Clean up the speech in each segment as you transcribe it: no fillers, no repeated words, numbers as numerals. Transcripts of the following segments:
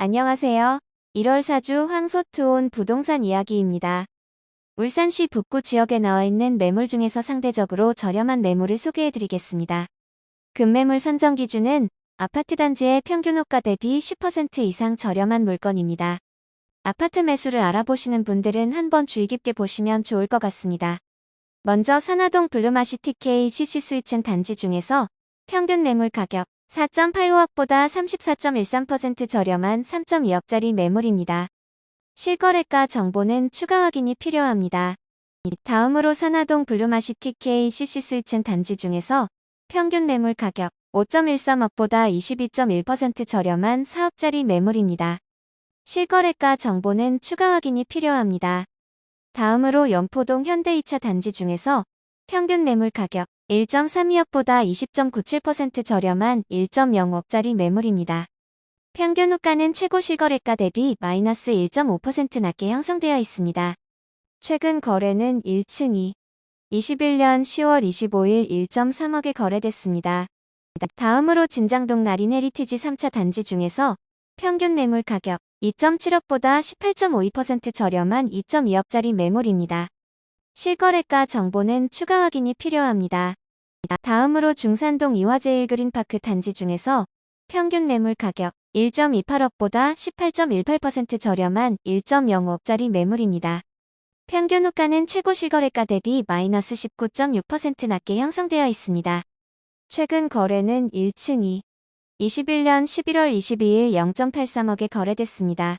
안녕하세요. 1월 사주 황소투혼 부동산 이야기입니다. 울산시 북구 지역에 나와 있는 매물 중에서 상대적으로 저렴한 매물을 소개해드리겠습니다. 급매물 선정 기준은 아파트 단지의 평균 호가 대비 10% 이상 저렴한 물건입니다. 아파트 매수를 알아보시는 분들은 한번 주의 깊게 보시면 좋을 것 같습니다. 먼저 산화동 블루마시 TK CC 스위첸 단지 중에서 평균 매물 가격 4.85억보다 34.13% 저렴한 3.2억짜리 매물입니다. 실거래가 정보는 추가 확인이 필요합니다. 다음으로 산화동 블루마시 TK CC 스위첸 단지 중에서 평균 매물 가격 5.13억보다 22.1% 저렴한 4억짜리 매물입니다. 실거래가 정보는 추가 확인이 필요합니다. 다음으로 연포동 현대2차 단지 중에서 평균 매물 가격 1.32억보다 20.97% 저렴한 1.05억짜리 매물입니다. 평균 호가는 최고 실거래가 대비 마이너스 1.5% 낮게 형성되어 있습니다. 최근 거래는 1층이 21년 10월 25일 1.3억에 거래됐습니다. 다음으로 진장동 나린 헤리티지 3차 단지 중에서 평균 매물 가격 2.7억보다 18.52% 저렴한 2.2억짜리 매물입니다. 실거래가 정보는 추가 확인이 필요합니다. 다음으로 중산동 이화제일 그린파크 단지 중에서 평균 매물 가격 1.28억보다 18.18% 저렴한 1.05억짜리 매물입니다. 평균 호가는 최고 실거래가 대비 마이너스 19.6% 낮게 형성되어 있습니다. 최근 거래는 1층이 21년 11월 22일 0.83억에 거래됐습니다.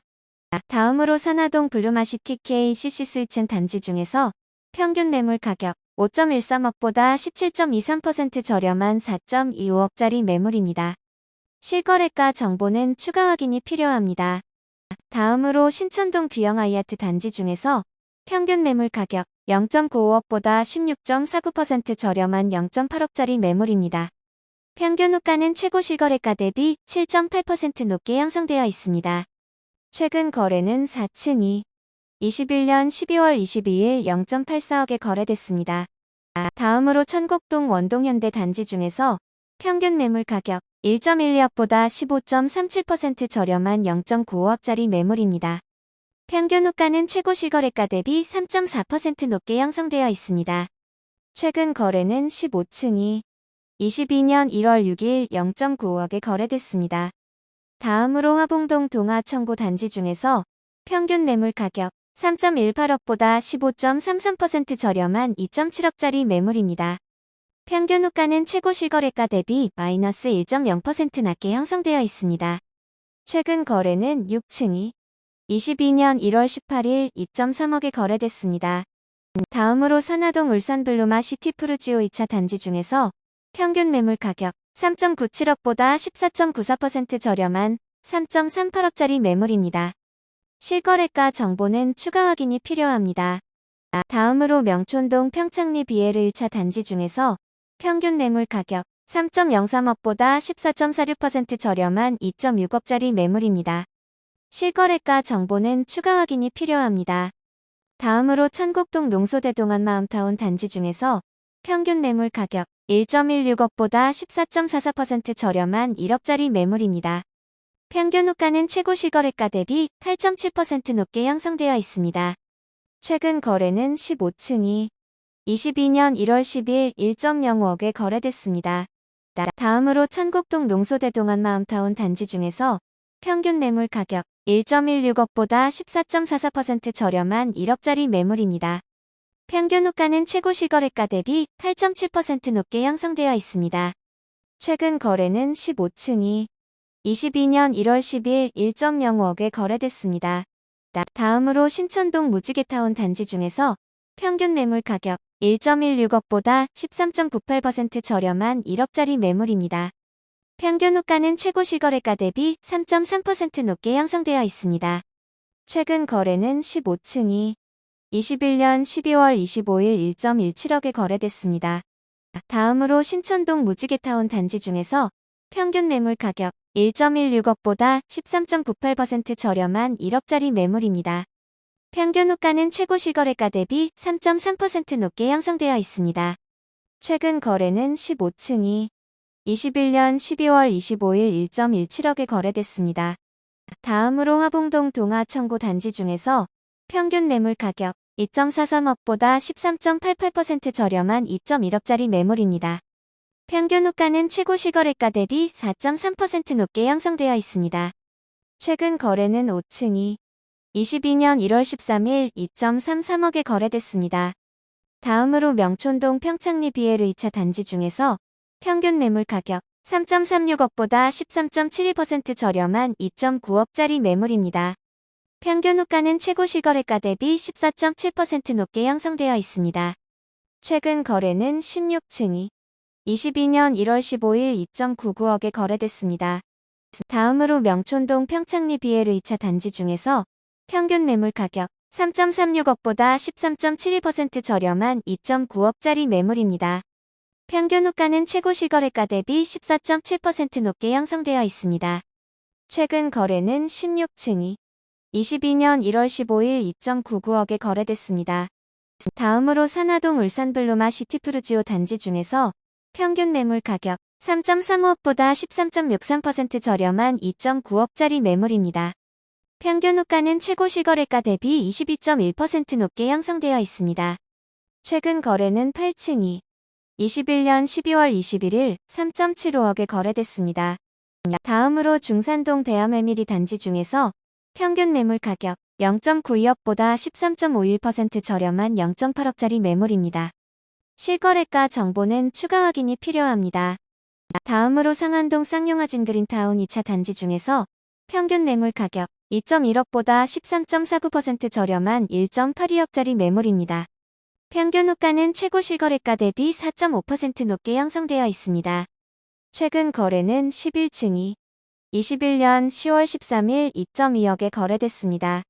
다음으로 산화동 블루마시 TK CC 스위첸 단지 중에서 평균 매물 가격 5.13억보다 17.23% 저렴한 4.25억짜리 매물입니다. 실거래가 정보는 추가 확인이 필요합니다. 다음으로 신천동 귀영 아이아트 단지 중에서 평균 매물 가격 0.95억보다 16.49% 저렴한 0.8억짜리 매물입니다. 평균 호가는 최고 실거래가 대비 7.8% 높게 형성되어 있습니다. 최근 거래는 4층이 21년 12월 22일 0.84억에 거래됐습니다. 다음으로 천곡동 원동현대 단지 중에서 평균 매물 가격 1.12억보다 15.37% 저렴한 0.95억짜리 매물입니다. 평균 호가는 최고 실거래가 대비 3.4% 높게 형성되어 있습니다. 최근 거래는 15층이 22년 1월 6일 0.95억에 거래됐습니다. 다음으로 화봉동 동아청구 단지 중에서 평균 매물 가격 3.18억보다 15.33% 저렴한 2.7억짜리 매물입니다. 평균 호가는 최고 실거래가 대비 마이너스 1.0% 낮게 형성되어 있습니다. 최근 거래는 6층이 22년 1월 18일 2.3억에 거래됐습니다. 다음으로 산화동 울산블루마 시티푸르지오 2차 단지 중에서 평균 매물 가격 3.97억보다 14.94% 저렴한 3.38억짜리 매물입니다. 실거래가 정보는 추가 확인이 필요합니다. 다음으로 명촌동 평창리 BL 1차 단지 중에서 평균 매물 가격 3.03억보다 14.46% 저렴한 2.6억짜리 매물입니다. 실거래가 정보는 추가 확인이 필요합니다. 다음으로 천곡동 농소대동안 마음타운 단지 중에서 평균 매물 가격 1.16억보다 14.44% 저렴한 1억짜리 매물입니다. 평균 호가는 최고 실거래가 대비 8.7% 높게 형성되어 있습니다. 최근 거래는 15층이 22년 1월 10일 1.05억에 거래됐습니다. 다음으로 천곡동 농소대동안 마음타운 단지 중에서 평균 매물 가격 1.16억보다 14.44% 저렴한 1억짜리 매물입니다. 평균 호가는 최고 실거래가 대비 8.7% 높게 형성되어 있습니다. 최근 거래는 15층이 22년 1월 10일 1.05억에 거래됐습니다. 다음으로 신천동 무지개타운 단지 중에서 평균 매물 가격 1.16억보다 13.98% 저렴한 1억짜리 매물입니다. 평균 호가는 최고 실거래가 대비 3.3% 높게 형성되어 있습니다. 최근 거래는 15층이 21년 12월 25일 1.17억에 거래됐습니다. 다음으로 신천동 무지개타운 단지 중에서 평균 매물 가격 1.16억보다 13.98% 저렴한 1억짜리 매물입니다. 평균 호가는 최고 실거래가 대비 3.3% 높게 형성되어 있습니다. 최근 거래는 15층이 21년 12월 25일 1.17억에 거래됐습니다. 다음으로 화봉동 동아청구 단지 중에서 평균 매물 가격 2.43억보다 13.88% 저렴한 2.1억짜리 매물입니다. 평균 호가는 최고 실거래가 대비 4.3% 높게 형성되어 있습니다. 최근 거래는 5층이 22년 1월 13일 2.33억에 거래됐습니다. 다음으로 명촌동 평창리 BL 2차 단지 중에서 평균 매물 가격 3.36억보다 13.72% 저렴한 2.9억짜리 매물입니다. 평균 호가는 최고 실거래가 대비 14.7% 높게 형성되어 있습니다. 최근 거래는 16층이 22년 1월 15일 2.99억에 거래됐습니다. 다음으로 명촌동 평창리 BL 2차 단지 중에서 평균 매물 가격 3.36억보다 13.72% 저렴한 2.9억짜리 매물입니다. 평균 호가는 최고 실거래가 대비 14.7% 높게 형성되어 있습니다. 최근 거래는 16층이 22년 1월 15일 2.99억에 거래됐습니다. 다음으로 산화동 울산블루마 시티푸르지오 단지 중에서 평균 매물 가격 3.35억보다 13.63% 저렴한 2.9억짜리 매물입니다. 평균 호가는 최고 실거래가 대비 22.1% 높게 형성되어 있습니다. 최근 거래는 8층이 21년 12월 21일 3.75억에 거래됐습니다. 다음으로 중산동 대암에미리 단지 중에서 평균 매물 가격 0.92억보다 13.51% 저렴한 0.8억짜리 매물입니다. 실거래가 정보는 추가 확인이 필요합니다. 다음으로 상안동 쌍용화진 그린타운 2차 단지 중에서 평균 매물 가격 2.1억보다 13.49% 저렴한 1.82억짜리 매물입니다. 평균 호가는 최고 실거래가 대비 4.5% 높게 형성되어 있습니다. 최근 거래는 11층이 21년 10월 13일 2.2억에 거래됐습니다.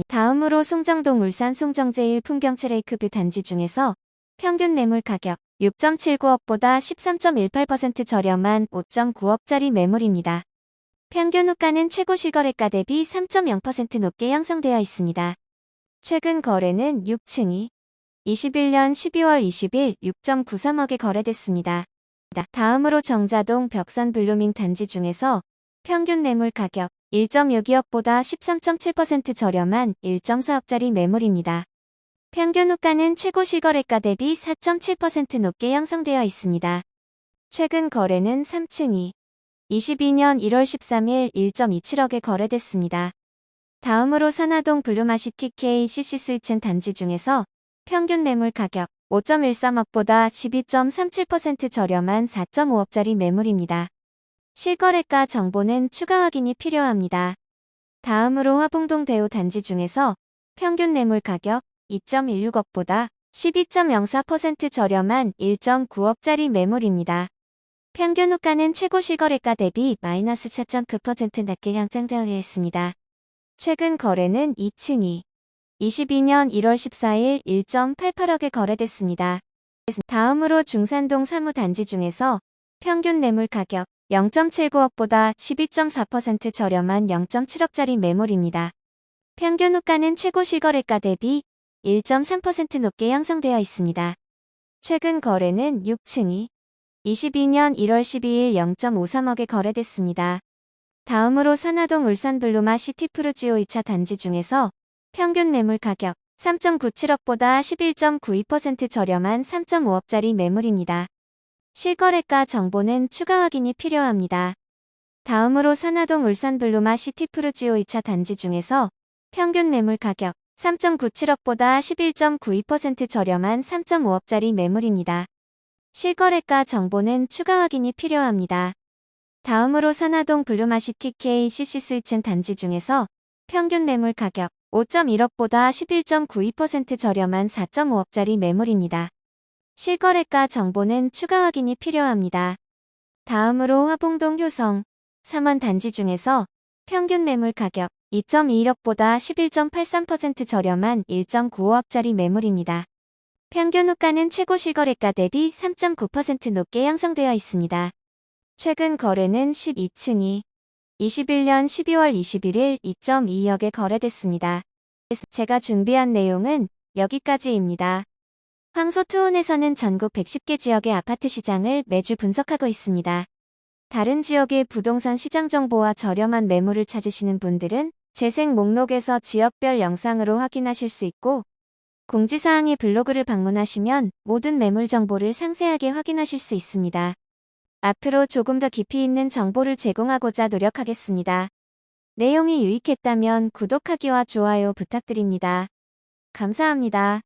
다음으로 송정동 울산 송정제1 풍경채 레이크뷰 단지 중에서 평균 매물 가격 6.79억보다 13.18% 저렴한 5.9억짜리 매물입니다. 평균 호가는 최고 실거래가 대비 3.0% 높게 형성되어 있습니다. 최근 거래는 6층이 21년 12월 20일 6.93억에 거래됐습니다. 다음으로 정자동 벽산 블루밍 단지 중에서 평균 매물 가격 1.62억보다 13.7% 저렴한 1.4억짜리 매물입니다. 평균 호가는 최고 실거래가 대비 4.7% 높게 형성되어 있습니다. 최근 거래는 3층이 22년 1월 13일 1.27억에 거래됐습니다. 다음으로 산화동 블루마시티 KCC 스위첸 단지 중에서 평균 매물 가격 5.13억보다 12.37% 저렴한 4.5억짜리 매물입니다. 실거래가 정보는 추가 확인이 필요합니다. 다음으로 화봉동 대우 단지 중에서 평균 매물 가격 2.16억보다 12.04% 저렴한 1.9억짜리 매물입니다. 평균 호가는 최고 실거래가 대비 마이너스 4.9% 낮게 형성되었습니다. 최근 거래는 2층이 22년 1월 14일 1.88억에 거래됐습니다. 다음으로 중산동 사무단지 중에서 평균 매물 가격 0.79억보다 12.4% 저렴한 0.7억짜리 매물입니다. 평균 호가는 최고 실거래가 대비 1.3% 높게 형성되어 있습니다. 최근 거래는 6층이 22년 1월 12일 0.53억에 거래됐습니다. 다음으로 산화동 울산블루마 시티푸르지오 2차 단지 중에서 평균 매물 가격 3.97억보다 11.92% 저렴한 3.5억짜리 매물입니다. 실거래가 정보는 추가 확인이 필요합니다. 다음으로 산화동 울산블루마 시티푸르지오 2차 단지 중에서 평균 매물 가격 3.97억보다 11.92% 저렴한 3.5억짜리 매물입니다. 실거래가 정보는 추가 확인이 필요합니다. 다음으로 산화동 블루마시티 KCC 스위첸 단지 중에서 평균 매물 가격 5.1억보다 11.92% 저렴한 4.5억짜리 매물입니다. 실거래가 정보는 추가 확인이 필요합니다. 다음으로 화봉동 효성 3원 단지 중에서 평균 매물 가격 2.21억보다 11.83% 저렴한 1.95억짜리 매물입니다. 평균 호가는 최고 실거래가 대비 3.9% 높게 형성되어 있습니다. 최근 거래는 12층이 21년 12월 21일 2.2억에 거래됐습니다. 제가 준비한 내용은 여기까지입니다. 황소투혼에서는 전국 110개 지역의 아파트 시장을 매주 분석하고 있습니다. 다른 지역의 부동산 시장 정보와 저렴한 매물을 찾으시는 분들은 재생 목록에서 지역별 영상으로 확인하실 수 있고, 공지사항의 블로그를 방문하시면 모든 매물 정보를 상세하게 확인하실 수 있습니다. 앞으로 조금 더 깊이 있는 정보를 제공하고자 노력하겠습니다. 내용이 유익했다면 구독하기와 좋아요 부탁드립니다. 감사합니다.